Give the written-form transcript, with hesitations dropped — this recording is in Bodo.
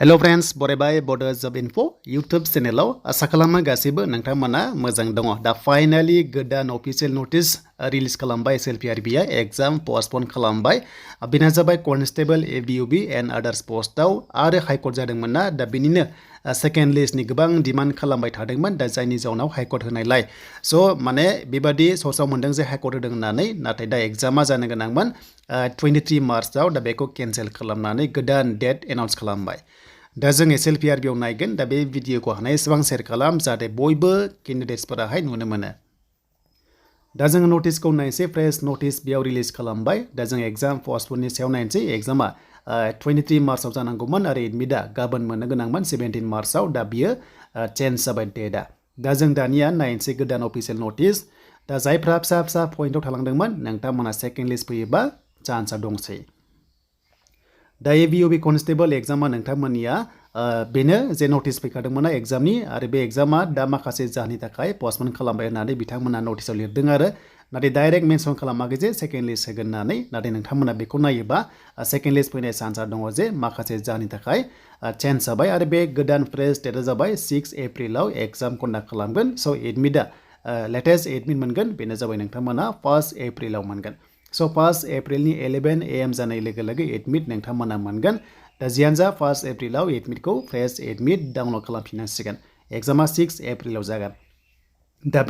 Hello friends, बरायबाय Bodo Job Info YouTube चेनेलाव आसा खालामो गासैबो नोंथांमोना मोजां दङ। दा फाइनाली गोदान अफिशियल नोटिस रिलीज खालामबाय SLPRB आ एग्जाम पोस्टपोन खालामबाय। बेनो जाबाय कन्स्टेबल ABUB एन्ड आदार्स पोस्टआव आरो हाइकर्ट जादोंमोन ना। दा बेनिनो सेकेन्ड लिस्टनि गोबां डिमान्ड खालामबाय थादोंमोन। दा जायनि जाउनाव हाइकर्ट होनायलाय माने बेबादि सर्सआव मोनदों जे हाइकर्ट होदों होननानै, नाथाय दा एग्जामा जानो गोनांमोन 23 मार्चआव। दा बेखौ केन्सेल खालामनानै गोदान डेट एनाउन्स खालामबाय। दा जों SLPRB आव नायगोन। दा बे भिडिअखौ हानाय एसेबां शेयार खालाम जाहाथे बयबो केन्डिडेट्सफोराहाय नुनो मोनो। दा जों नटिसखौ नायनोसै। फ्रेश नटिस बेयाव रिलीज खालामबाय। दा जों एग्जाम पोस्टपोननि सायाव नायनोसै। एग्जामा 23 मार्चआव जानांगौमोन आरो एडमिटआ गाबोन मोननो गोनांमोन 17 मार्चआव। दा बियो चेन्ज जाबाय डेटआ। दा जों दानिया नायनोसै गोदान अफिशियल नटिस। दा जायफ्रा फिसा फिसा पइन्टआव थालांदोंमोन नोंथांमोना सेकेन्ड लिस्ट फैयोबा चान्सआ दंसै। दा ABUB कन्स्टेबल एग्जामा नोंथांमोननिया बेनो जे नटिस फैखादोंमोन एग्जामनि, आरो बे एग्जामा दा माखासे जाहोननि थाखाय पस्टपोन खालामबाय होननानै बिथांमोना नटिसआव लिरदों आरो, नाथाय डाइरेक्ट मेनसन खालामाखै जे सेकेन्ड लिस्ट होगोन होननानै। नाथाय नोंथांमोना बेखौ नायोबा सेकेन्ड लिस्ट फैनाय चान्सआ दङ जे माखासे जाहोननि थाखाय चेन्ज जाबाय। आरो बे गोदान फ्रेश डेटआ जाबाय 6 एप्रिलाव एग्जाम कन्डाक्ट खालामगोन। स' एडमिटआ लेटेस्ट एडमिट मोनगोन बेनो जाबाय नोंथांमोना 1 एप्रिलाव मोनगोन। स' 1 एप्रिलनि 11 AM जानाय लोगो लोगो एडमिट नोंथांमोना मोनगोन। दा जियानो जा 1 एप्रिलाव एडमिटखौ फ्रेश एडमिट डाउनलड खालामफिननांसिगोन। एग्जामा 6 एप्रिलाव जागोन। दा